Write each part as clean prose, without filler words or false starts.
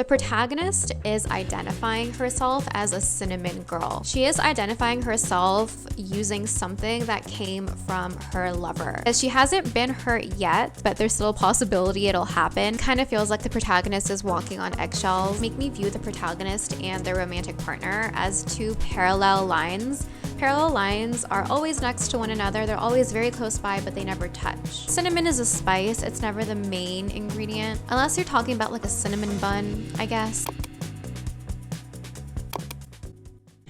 The protagonist is identifying herself as a cinnamon girl. She is identifying herself using something that came from her lover. She hasn't been hurt yet, but there's still a possibility it'll happen. Kind of feels like the protagonist is walking on eggshells. Make me view the protagonist and their romantic partner as two parallel lines. Parallel lines are always next to one another. They're always very close by, but they never touch. Cinnamon is a spice. It's never the main ingredient, unless you're talking about like a cinnamon bun, I guess.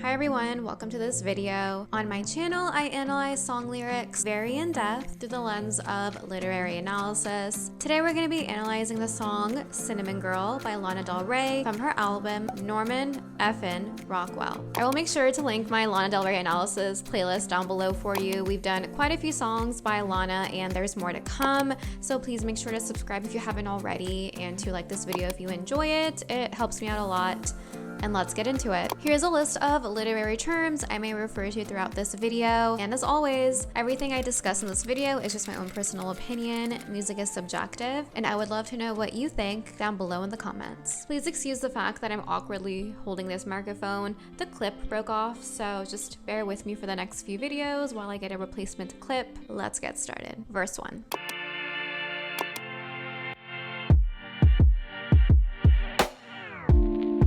Hi everyone, welcome to this video. On my channel, I analyze song lyrics very in depth through the lens of literary analysis. Today we're going to be analyzing the song Cinnamon Girl by Lana Del Rey from her album Norman Effin' Rockwell. I will make sure to link my Lana Del Rey analysis playlist down below for you. We've done quite a few songs by Lana and there's more to come, so please make sure to subscribe if you haven't already and to like this video if you enjoy it. It helps me out a lot. And let's get into it. Here's a list of literary terms I may refer to throughout this video. And as always, everything I discuss in this video is just my own personal opinion. Music is subjective, and I would love to know what you think down below in the comments. Please excuse the fact that I'm awkwardly holding this microphone. The clip broke off, so just bear with me for the next few videos while I get a replacement clip. Let's get started. Verse 1.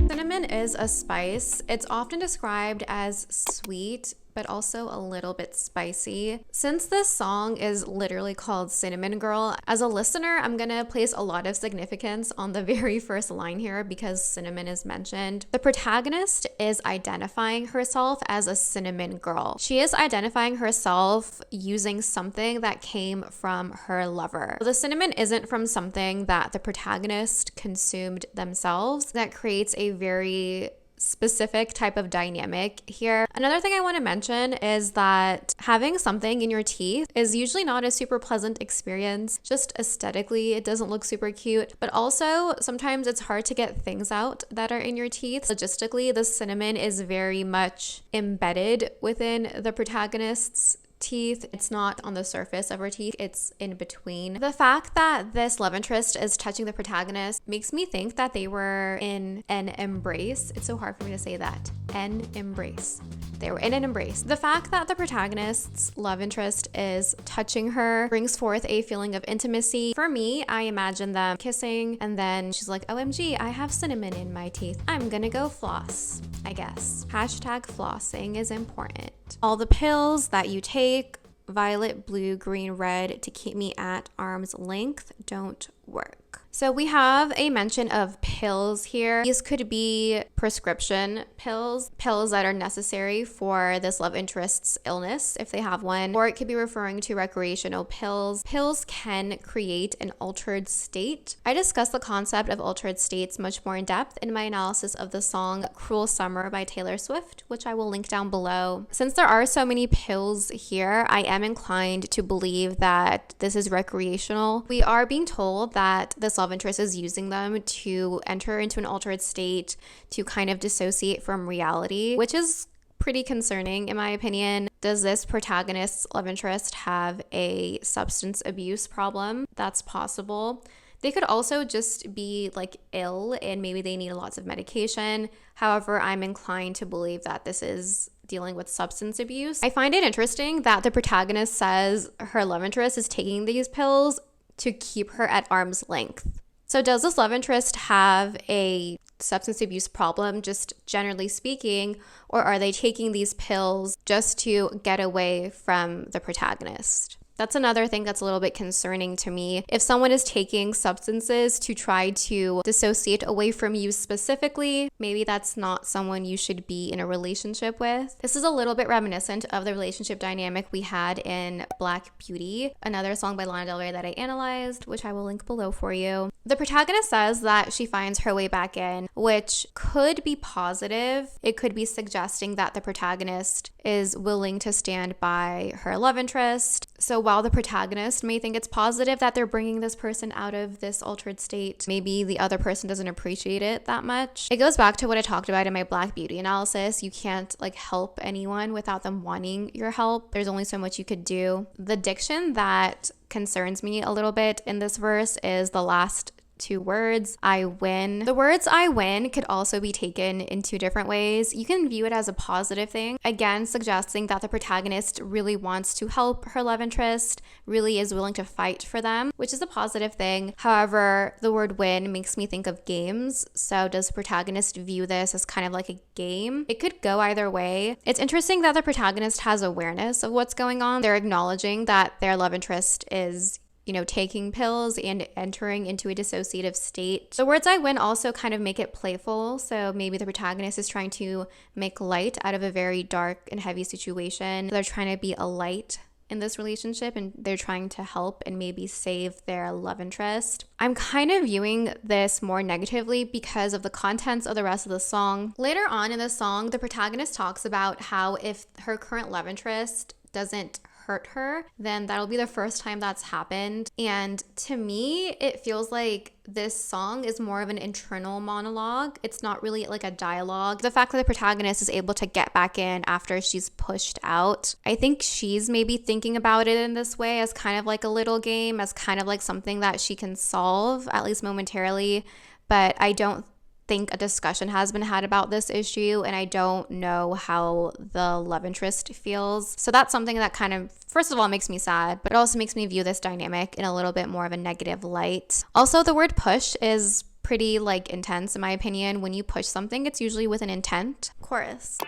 Cinnamon is a spice. It's often described as sweet, but also a little bit spicy. Since this song is literally called Cinnamon Girl, as a listener, I'm gonna place a lot of significance on the very first line here because cinnamon is mentioned. The protagonist is identifying herself as a cinnamon girl. She is identifying herself using something that came from her lover. The cinnamon isn't from something that the protagonist consumed themselves. That creates a very specific type of dynamic here. Another thing I want to mention is that having something in your teeth is usually not a super pleasant experience. Just aesthetically, it doesn't look super cute, but also sometimes it's hard to get things out that are in your teeth. Logistically, the cinnamon is very much embedded within the protagonist's teeth. It's not on the surface of her teeth, it's in between. The fact that this love interest is touching the protagonist makes me think that they were in an embrace. It's so hard for me to say that. An embrace. They were in an embrace. The fact that the protagonist's love interest is touching her brings forth a feeling of intimacy. For me, I imagine them kissing and then she's like, OMG, I have cinnamon in my teeth. I'm gonna go floss, I guess. Hashtag flossing is important. All the pills that you take, violet, blue, green, red, to keep me at arm's length, don't work. So we have a mention of pills here. These could be prescription pills, pills that are necessary for this love interest's illness if they have one, or it could be referring to recreational pills. Pills can create an altered state. I discussed the concept of altered states much more in depth in my analysis of the song Cruel Summer by Taylor Swift, which I will link down below. Since there are so many pills here, I am inclined to believe that this is recreational. We are being told that this love interest is using them to enter into an altered state to kind of dissociate from reality, which is pretty concerning in my opinion. Does this protagonist's love interest have a substance abuse problem? That's possible. They could also just be like ill and maybe they need lots of medication. However, I'm inclined to believe that this is dealing with substance abuse. I find it interesting that the protagonist says her love interest is taking these pills to keep her at arm's length. So does this love interest have a substance abuse problem, just generally speaking, or are they taking these pills just to get away from the protagonist? That's another thing that's a little bit concerning to me. If someone is taking substances to try to dissociate away from you specifically, maybe that's not someone you should be in a relationship with. This is a little bit reminiscent of the relationship dynamic we had in Black Beauty, another song by Lana Del Rey that I analyzed, which I will link below for you. The protagonist says that she finds her way back in, which could be positive. It could be suggesting that the protagonist is willing to stand by her love interest. So while the protagonist may think it's positive that they're bringing this person out of this altered state, maybe the other person doesn't appreciate it that much. It goes back to what I talked about in my Black Beauty analysis. You can't help anyone without them wanting your help. There's only so much you could do. The diction that concerns me a little bit in this verse is the last two words, I win. The words I win could also be taken in two different ways. You can view it as a positive thing, again, suggesting that the protagonist really wants to help her love interest, really is willing to fight for them, which is a positive thing. However, the word win makes me think of games. So does the protagonist view this as kind of like a game? It could go either way. It's interesting that the protagonist has awareness of what's going on. They're acknowledging that their love interest is taking pills and entering into a dissociative state. The words I win also kind of make it playful. So maybe the protagonist is trying to make light out of a very dark and heavy situation. They're trying to be a light in this relationship and they're trying to help and maybe save their love interest. I'm kind of viewing this more negatively because of the contents of the rest of the song. Later on in the song, the protagonist talks about how if her current love interest doesn't hurt her, then that'll be the first time that's happened. And to me, it feels like this song is more of an internal monologue. It's not really like a dialogue. The fact that the protagonist is able to get back in after she's pushed out, I think she's maybe thinking about it in this way as kind of like a little game, as kind of like something that she can solve, at least momentarily. But I don't think a discussion has been had about this issue, and I don't know how the love interest feels. So that's something that kind of, first of all, makes me sad, but it also makes me view this dynamic in a little bit more of a negative light. Also, the word push is pretty intense in my opinion. When you push something, it's usually with an intent. Chorus.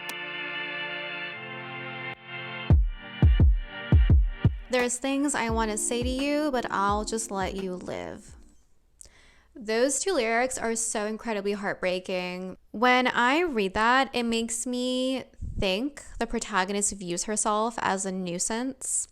There's things I want to say to you, but I'll just let you live. Those two lyrics are so incredibly heartbreaking. When I read that, it makes me think the protagonist views herself as a nuisance,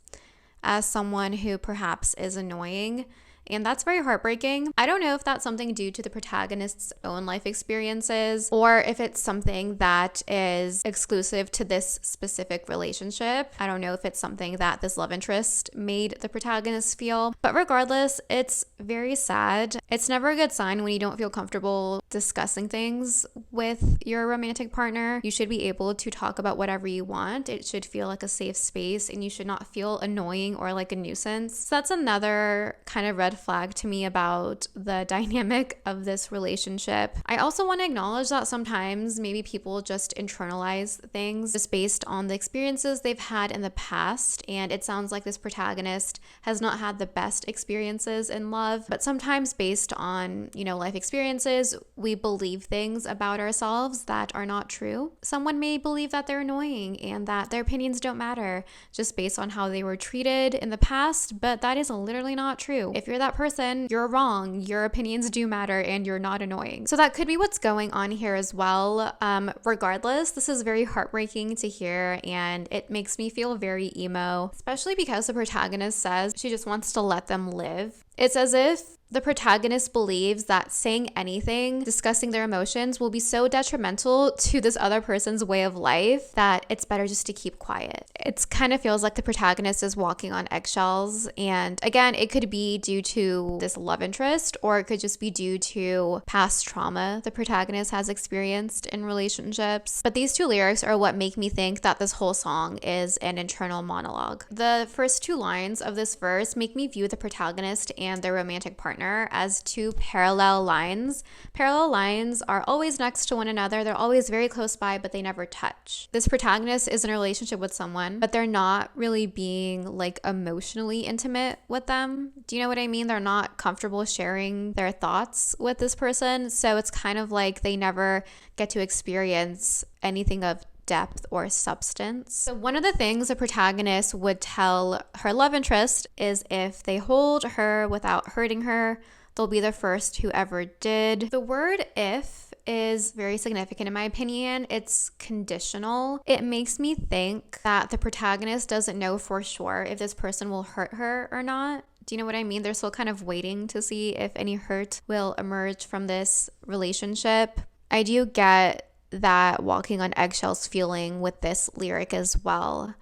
as someone who perhaps is annoying. And that's very heartbreaking. I don't know if that's something due to the protagonist's own life experiences or if it's something that is exclusive to this specific relationship. I don't know if it's something that this love interest made the protagonist feel. But regardless, it's very sad. It's never a good sign when you don't feel comfortable discussing things with your romantic partner. You should be able to talk about whatever you want. It should feel like a safe space and you should not feel annoying or like a nuisance. So that's another kind of red flag to me about the dynamic of this relationship. I also want to acknowledge that sometimes maybe people just internalize things just based on the experiences they've had in the past, and it sounds like this protagonist has not had the best experiences in love, but sometimes based on, life experiences, we believe things about ourselves that are not true. Someone may believe that they're annoying and that their opinions don't matter just based on how they were treated in the past, but that is literally not true. If you're that person, you're wrong. Your opinions do matter and you're not annoying. So that could be what's going on here as well. Regardless, this is very heartbreaking to hear and it makes me feel very emo, especially because the protagonist says she just wants to let them live. It's as if the protagonist believes that saying anything, discussing their emotions will be so detrimental to this other person's way of life that it's better just to keep quiet. It kind of feels like the protagonist is walking on eggshells. And again, it could be due to this love interest, or it could just be due to past trauma the protagonist has experienced in relationships. But these two lyrics are what make me think that this whole song is an internal monologue. The first two lines of this verse make me view the protagonist and their romantic partner as two parallel lines. Parallel lines are always next to one another. They're always very close by, but they never touch. This protagonist is in a relationship with someone, but they're not really being emotionally intimate with them. Do you know what I mean? They're not comfortable sharing their thoughts with this person. So it's kind of like they never get to experience anything of depth or substance. So one of the things a protagonist would tell her love interest is if they hold her without hurting her, they'll be the first who ever did. The word if is very significant in my opinion. It's conditional. It makes me think that the protagonist doesn't know for sure if this person will hurt her or not. Do you know what I mean? They're still kind of waiting to see if any hurt will emerge from this relationship. I do get that walking on eggshells feeling with this lyric as well.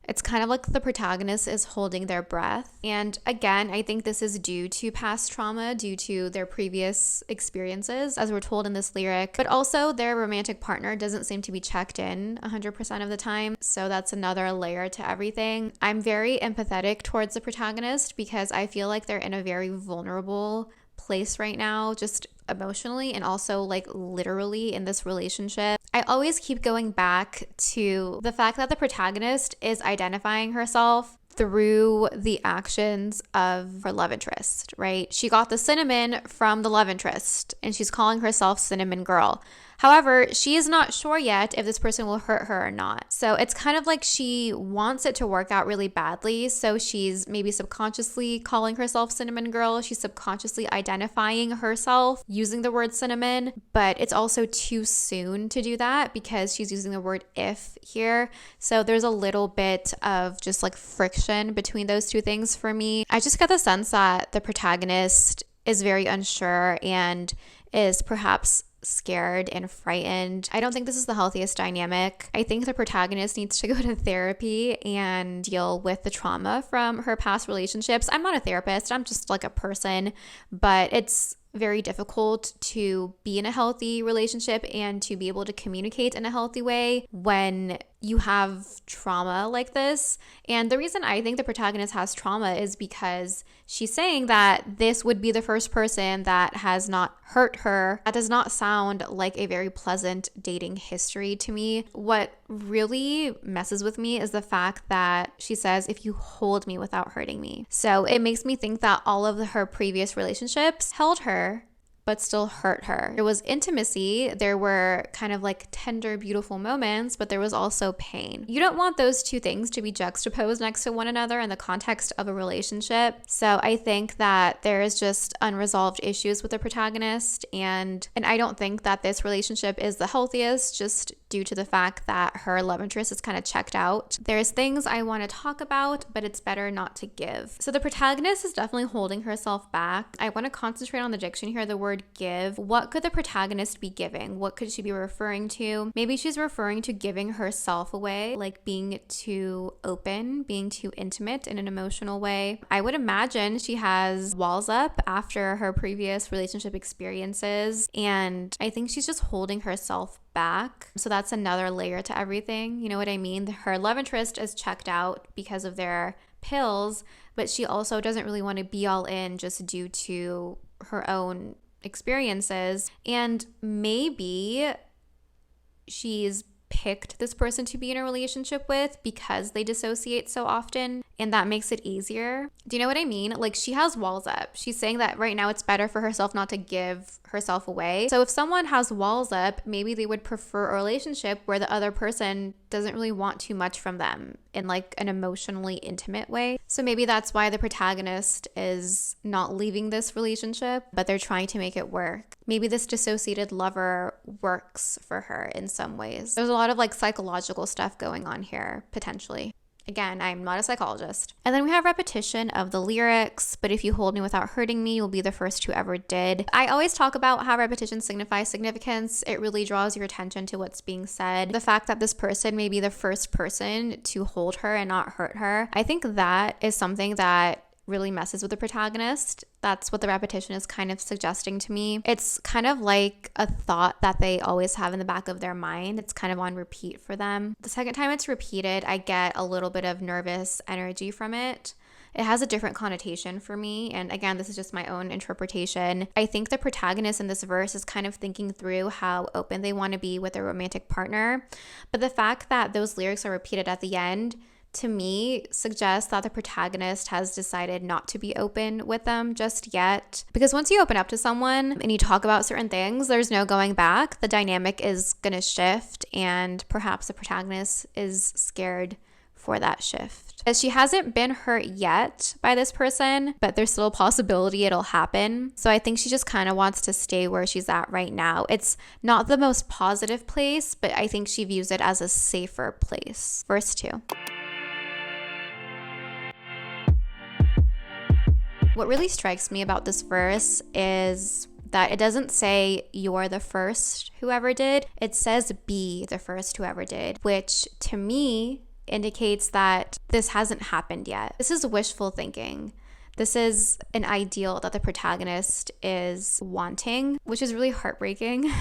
It's kind of like the protagonist is holding their breath. And again, I think this is due to past trauma, due to their previous experiences, as we're told in this lyric. But also their romantic partner doesn't seem to be checked in 100% of the time. So that's another layer to everything. I'm very empathetic towards the protagonist because I feel like they're in a very vulnerable place right now, just emotionally and also like literally in this relationship. I always keep going back to the fact that the protagonist is identifying herself through the actions of her love interest, right? She got the cinnamon from the love interest and she's calling herself Cinnamon Girl. However, she is not sure yet if this person will hurt her or not. So it's kind of like she wants it to work out really badly. So she's maybe subconsciously calling herself Cinnamon Girl. She's subconsciously identifying herself using the word cinnamon, but it's also too soon to do that because she's using the word if here. So there's a little bit of just like friction between those two things for me. I just got the sense that the protagonist is very unsure and is perhaps scared and frightened. I don't think this is the healthiest dynamic. I think the protagonist needs to go to therapy and deal with the trauma from her past relationships. I'm not a therapist, I'm just like a person, but it's very difficult to be in a healthy relationship and to be able to communicate in a healthy way when you have trauma like this. And the reason I think the protagonist has trauma is because she's saying that this would be the first person that has not hurt her. That does not sound like a very pleasant dating history to me. What really messes with me is the fact that she says, if you hold me without hurting me. So it makes me think that all of her previous relationships held her but still hurt her. There was intimacy, there were kind of like tender, beautiful moments, but there was also pain. You don't want those two things to be juxtaposed next to one another in the context of a relationship. So I think that there is just unresolved issues with the protagonist, and I don't think that this relationship is the healthiest, just due to the fact that her love interest is kind of checked out. There's things I want to talk about, but it's better not to give. So the protagonist is definitely holding herself back. I want to concentrate on the diction here, the word give. What could the protagonist be giving? What could she be referring to? Maybe she's referring to giving herself away, like being too open, being too intimate in an emotional way. I would imagine she has walls up after her previous relationship experiences, and I think she's just holding herself back. So that's another layer to everything. You know what I mean? Her love interest is checked out because of their pills, but she also doesn't really want to be all in just due to her own experiences. And maybe she's picked this person to be in a relationship with because they dissociate so often, and that makes it easier. Do you know what I mean? Like, she has walls up. She's saying that right now it's better for herself not to give herself away. So if someone has walls up, maybe they would prefer a relationship where the other person doesn't really want too much from them in like an emotionally intimate way. So maybe that's why the protagonist is not leaving this relationship, but they're trying to make it work. Maybe this dissociated lover works for her in some ways. There's a lot of like psychological stuff going on here, potentially. Again, I'm not a psychologist. And then we have repetition of the lyrics, but if you hold me without hurting me, you'll be the first who ever did. I always talk about how repetition signifies significance. It really draws your attention to what's being said. The fact that this person may be the first person to hold her and not hurt her, I think that is something that really messes with the protagonist. That's what the repetition is kind of suggesting to me. It's kind of like a thought that they always have in the back of their mind. It's kind of on repeat for them. The second time it's repeated, I get a little bit of nervous energy from it. It has a different connotation for me. And again, this is just my own interpretation. I think the protagonist in this verse is kind of thinking through how open they want to be with their romantic partner. But the fact that those lyrics are repeated at the end, to me, suggests that the protagonist has decided not to be open with them just yet. Because once you open up to someone and you talk about certain things, there's no going back. The dynamic is going to shift, and perhaps the protagonist is scared for that shift. As she hasn't been hurt yet by this person, but there's still a possibility it'll happen. So I think she just kind of wants to stay where she's at right now. It's not the most positive place, but I think she views it as a safer place. Verse 2. What really strikes me about this verse is that it doesn't say you're the first who ever did. It says be the first who ever did, which to me indicates that this hasn't happened yet. This is wishful thinking. This is an ideal that the protagonist is wanting, which is really heartbreaking.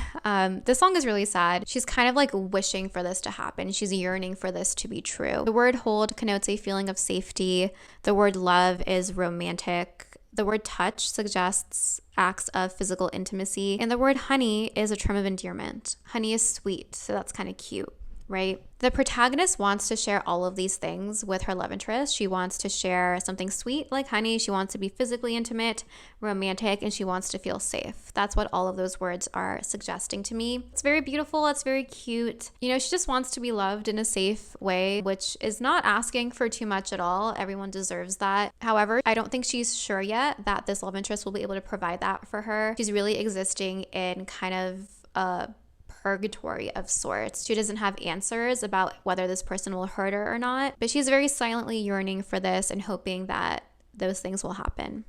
This song is really sad. She's kind of like wishing for this to happen. She's yearning for this to be true. The word hold connotes a feeling of safety. The word love is romantic. The word touch suggests acts of physical intimacy, and the word honey is a term of endearment. Honey is sweet, so that's kind of cute, right? The protagonist wants to share all of these things with her love interest. She wants to share something sweet like honey. She wants to be physically intimate, romantic, and she wants to feel safe. That's what all of those words are suggesting to me. It's very beautiful. It's very cute. You know, she just wants to be loved in a safe way, which is not asking for too much at all. Everyone deserves that. However, I don't think she's sure yet that this love interest will be able to provide that for her. She's really existing in kind of a purgatory of sorts. She doesn't have answers about whether this person will hurt her or not, but she's very silently yearning for this and hoping that those things will happen.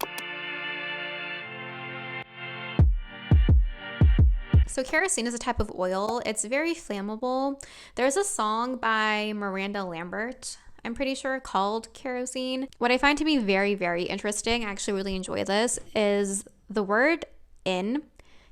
So kerosene is a type of oil. It's very flammable. There's a song by Miranda Lambert, I'm pretty sure, called Kerosene. What I find to be very, very interesting, I actually really enjoy this, is the word in,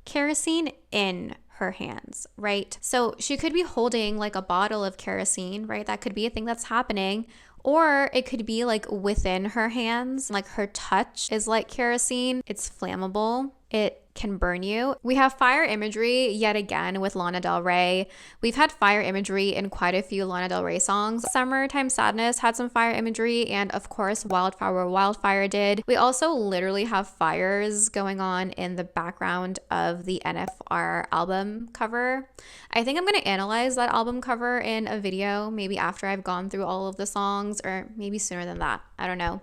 kerosene in her hands, right? So she could be holding like a bottle of kerosene, right? That could be a thing that's happening. Or it could be like within her hands, like her touch is like kerosene. It's flammable. It can burn you. We have fire imagery yet again with Lana Del Rey. We've had fire imagery in quite a few Lana Del Rey songs. Summertime Sadness had some fire imagery, and of course Wildflower Wildfire did. We also literally have fires going on in the background of the NFR album cover. I think I'm going to analyze that album cover in a video, maybe after I've gone through all of the songs, or maybe sooner than that. I don't know,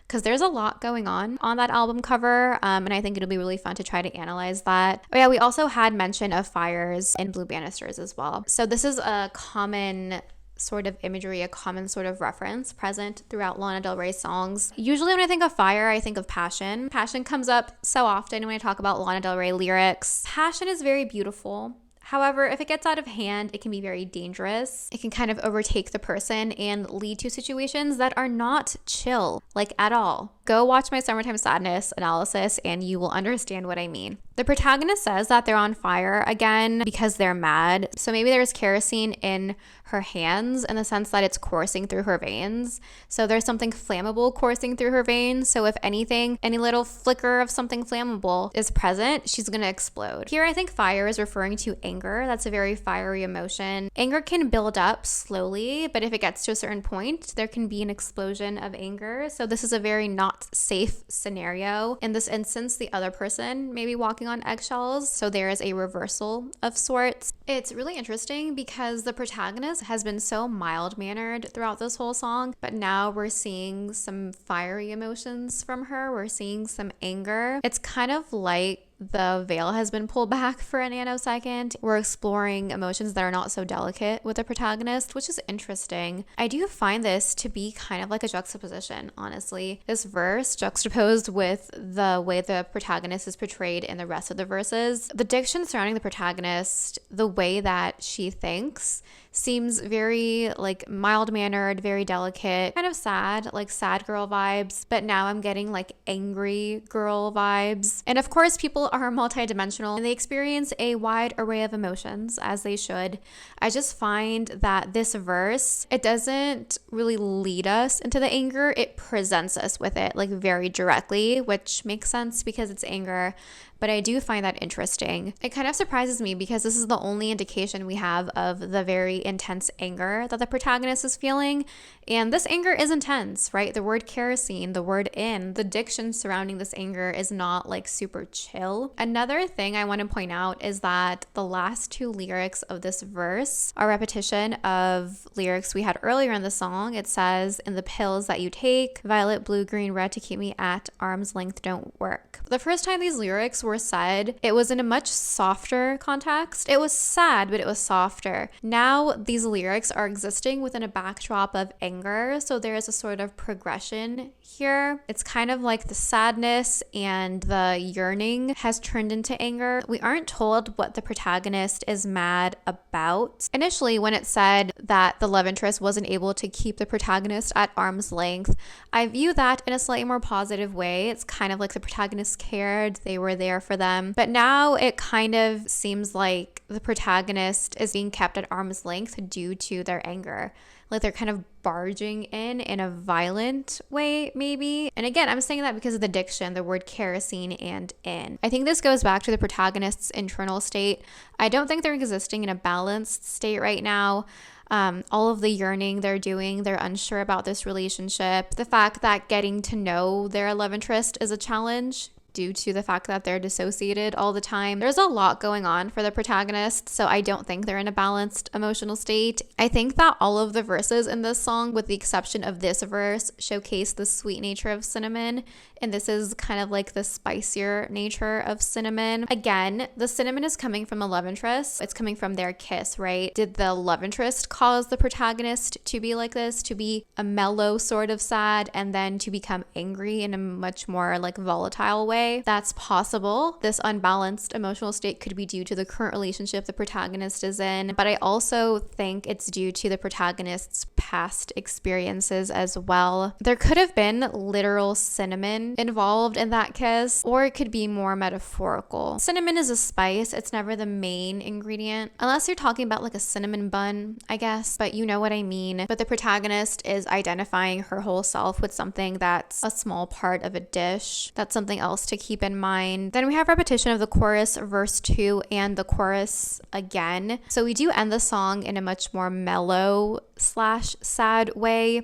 because there's a lot going on that album cover, and I think it'll be really fun to try to analyze that. Oh yeah, we also had mention of fires in Blue Banisters as well. So this is a common sort of imagery, a common sort of reference present throughout Lana Del Rey's songs. Usually when I think of fire, I think of passion. Passion comes up so often when I talk about Lana Del Rey lyrics. Passion is very beautiful. However, if it gets out of hand, it can be very dangerous. It can kind of overtake the person and lead to situations that are not chill, like at all. Go watch my Summertime Sadness analysis and you will understand what I mean. The protagonist says that they're on fire again because they're mad. So maybe there's kerosene in her hands in the sense that it's coursing through her veins. So there's something flammable coursing through her veins. So if anything, any little flicker of something flammable is present, she's going to explode. Here, I think fire is referring to anger. That's a very fiery emotion. Anger can build up slowly, but if it gets to a certain point, there can be an explosion of anger. So this is a very not safe scenario. In this instance, the other person may be walking on eggshells. So there is a reversal of sorts. It's really interesting because the protagonist has been so mild-mannered throughout this whole song, but now we're seeing some fiery emotions from her. We're seeing some anger. It's kind of like the veil has been pulled back for a nanosecond. We're exploring emotions that are not so delicate with the protagonist, which is interesting. I do find this to be kind of like a juxtaposition, honestly. This verse juxtaposed with the way the protagonist is portrayed in the rest of the verses. The diction surrounding the protagonist, the way that she thinks, seems very like mild-mannered, very delicate, kind of sad, like sad girl vibes, but now I'm getting like angry girl vibes. And of course, people are multidimensional and they experience a wide array of emotions, as they should. I just find that this verse, it doesn't really lead us into the anger, it presents us with it like very directly, which makes sense because it's anger. But I do find that interesting. It kind of surprises me because this is the only indication we have of the very intense anger that the protagonist is feeling. And this anger is intense, right? The word kerosene, the word in, the diction surrounding this anger is not like super chill. Another thing I want to point out is that the last two lyrics of this verse are repetition of lyrics we had earlier in the song. It says, "In the pills that you take, violet, blue, green, red to keep me at arm's length don't work." The first time these lyrics were said, it was in a much softer context. It was sad, but it was softer. Now these lyrics are existing within a backdrop of anger, so there is a sort of progression here. It's kind of like the sadness and the yearning has turned into anger. We aren't told what the protagonist is mad about. Initially, when it said that the love interest wasn't able to keep the protagonist at arm's length, I view that in a slightly more positive way. It's kind of like the protagonist cared, they were there for them. But now it kind of seems like the protagonist is being kept at arm's length due to their anger. Like they're kind of barging in a violent way, maybe. And again, I'm saying that because of the diction, the word kerosene and in. I think this goes back to the protagonist's internal state. I don't think they're existing in a balanced state right now. All of the yearning they're doing, they're unsure about this relationship. The fact that getting to know their love interest is a challenge due to the fact that they're dissociated all the time. There's a lot going on for the protagonist, so I don't think they're in a balanced emotional state. I think that all of the verses in this song, with the exception of this verse, showcase the sweet nature of Cinnamon, and this is kind of like the spicier nature of Cinnamon. Again, the cinnamon is coming from a love interest. It's coming from their kiss, right? Did the love interest cause the protagonist to be like this, to be a mellow sort of sad, and then to become angry in a much more like volatile way? That's possible. This unbalanced emotional state could be due to the current relationship the protagonist is in, but I also think it's due to the protagonist's past experiences as well. There could have been literal cinnamon involved in that kiss, or it could be more metaphorical. Cinnamon is a spice. It's never the main ingredient, unless you're talking about like a cinnamon bun, I guess, but you know what I mean. But the protagonist is identifying her whole self with something that's a small part of a dish. That's something else to keep in mind. Then we have repetition of the chorus, verse 2, and the chorus again. So we do end the song in a much more mellow / sad way.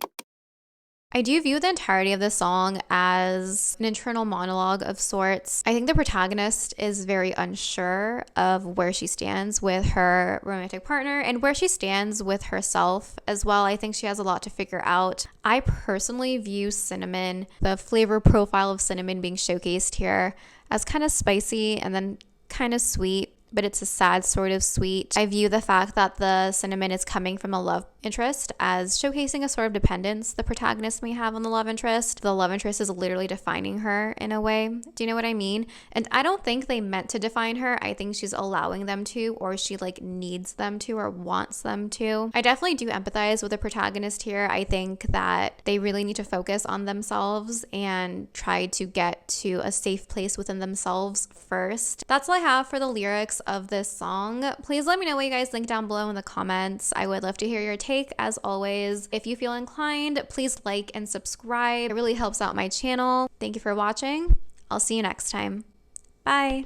I do view the entirety of the song as an internal monologue of sorts. I think the protagonist is very unsure of where she stands with her romantic partner and where she stands with herself as well. I think she has a lot to figure out. I personally view cinnamon, the flavor profile of cinnamon being showcased here, as kind of spicy and then kind of sweet, but it's a sad sort of sweet. I view the fact that the cinnamon is coming from a love interest as showcasing a sort of dependence the protagonist may have on the love interest. The love interest is literally defining her in a way. Do you know what I mean? And I don't think they meant to define her. I think she's allowing them to, or she like needs them to or wants them to. I definitely do empathize with the protagonist here. I think that they really need to focus on themselves and try to get to a safe place within themselves first. That's all I have for the lyrics of this song. Please let me know what you guys think down below in the comments. I would love to hear your take as always. If you feel inclined, please like and subscribe. It really helps out my channel. Thank you for watching. I'll see you next time. Bye.